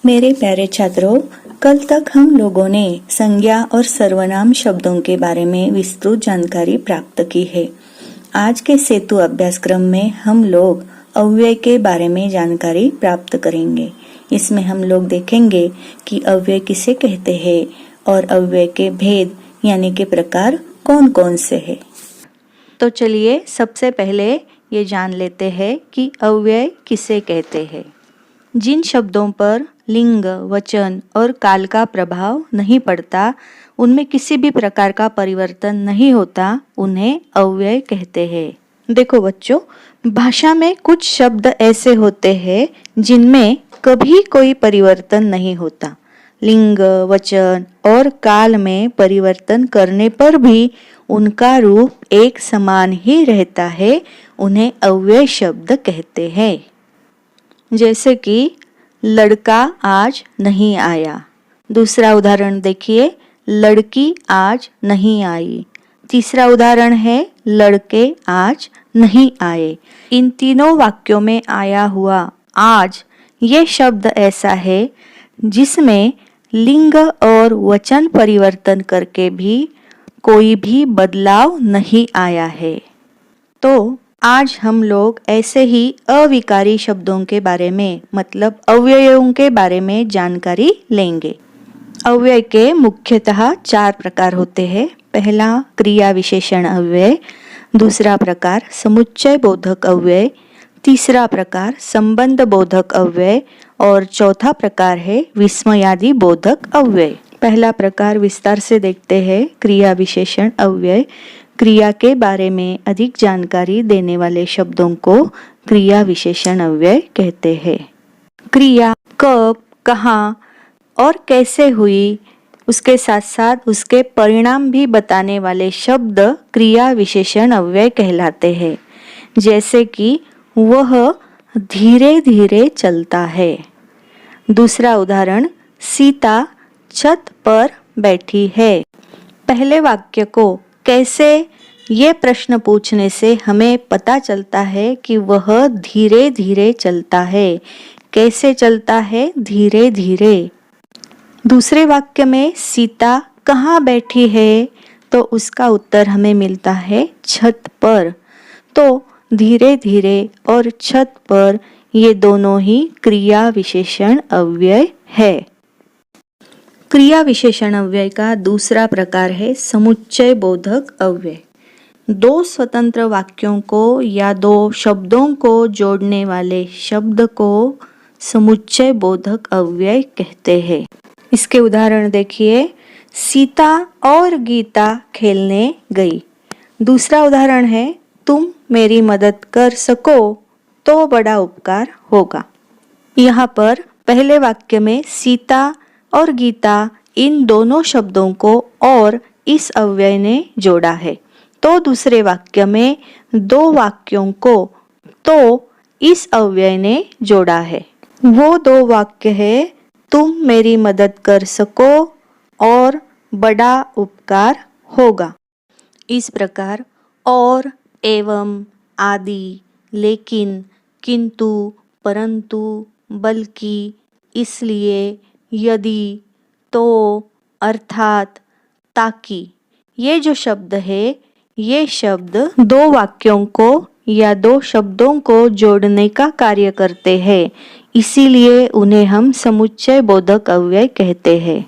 मेरे प्यारे छात्रों, कल तक हम लोगों ने संज्ञा और सर्वनाम शब्दों के बारे में विस्तृत जानकारी प्राप्त की है। आज के सेतु अभ्यासक्रम में हम लोग अव्यय के बारे में जानकारी प्राप्त करेंगे। इसमें हम लोग देखेंगे कि अव्यय किसे कहते हैं और अव्यय के भेद यानी के प्रकार कौन कौन से हैं। तो चलिए सबसे पहले ये जान लेते हैं कि अव्यय किसे कहते हैं। जिन शब्दों पर लिंग, वचन और काल का प्रभाव नहीं पड़ता, उनमें किसी भी प्रकार का परिवर्तन नहीं होता, उन्हें अव्यय कहते हैं। देखो बच्चों, भाषा में कुछ शब्द ऐसे होते हैं जिनमें कभी कोई परिवर्तन नहीं होता। लिंग, वचन और काल में परिवर्तन करने पर भी उनका रूप एक समान ही रहता है, उन्हें अव्यय शब्द कहते हैं। जैसे कि लड़का आज नहीं आया। दूसरा उदाहरण देखिए, लड़की आज नहीं आई। तीसरा उदाहरण है लड़के आज नहीं आए। इन तीनों वाक्यों में आया हुआ आज ये शब्द ऐसा है जिसमें लिंग और वचन परिवर्तन करके भी कोई भी बदलाव नहीं आया है। तो आज हम लोग ऐसे ही अविकारी शब्दों के बारे में मतलब अव्ययों के बारे में जानकारी लेंगे। अव्यय के मुख्यतः 4 प्रकार होते हैं। पहला क्रिया विशेषण अव्यय, दूसरा प्रकार समुच्चय बोधक अव्यय, तीसरा प्रकार संबंध बोधक अव्यय और चौथा प्रकार है विस्मयादि बोधक अव्यय। पहला प्रकार विस्तार से देखते हैं, क्रिया विशेषण अव्यय। क्रिया के बारे में अधिक जानकारी देने वाले शब्दों को क्रिया विशेषण अव्यय कहते हैं। क्रिया कब, कहाँ और कैसे हुई, उसके साथ साथ उसके परिणाम भी बताने वाले शब्द क्रिया विशेषण अव्यय कहलाते हैं। जैसे कि वह धीरे धीरे चलता है। दूसरा उदाहरण, सीता छत पर बैठी है। पहले वाक्य को कैसे ये प्रश्न पूछने से हमें पता चलता है कि वह धीरे धीरे चलता है। कैसे चलता है? धीरे धीरे। दूसरे वाक्य में सीता कहाँ बैठी है, तो उसका उत्तर हमें मिलता है छत पर। तो धीरे धीरे और छत पर ये दोनों ही क्रिया विशेषण अव्यय है। क्रिया विशेषण अव्यय का दूसरा प्रकार है समुच्चय बोधक अव्यय। 2 स्वतंत्र वाक्यों को या 2 शब्दों को जोड़ने वाले शब्द को समुच्चय बोधक अव्यय कहते हैं। इसके उदाहरण देखिए, सीता और गीता खेलने गई। दूसरा उदाहरण है, तुम मेरी मदद कर सको तो बड़ा उपकार होगा। यहाँ पर पहले वाक्य में सीता और गीता इन दोनों शब्दों को और इस अव्यय ने जोड़ा है। तो दूसरे वाक्य में 2 वाक्यों को तो इस अव्यय ने जोड़ा है। वो 2 वाक्य है, तुम मेरी मदद कर सको और बड़ा उपकार होगा। इस प्रकार और, एवं, आदि, लेकिन, किंतु, परंतु, बल्कि, इसलिए, यदि, तो, अर्थात, ताकि, ये जो शब्द है, ये शब्द 2 वाक्यों को या 2 शब्दों को जोड़ने का कार्य करते हैं, इसीलिए उन्हें हम समुच्चय बोधक अव्यय कहते हैं।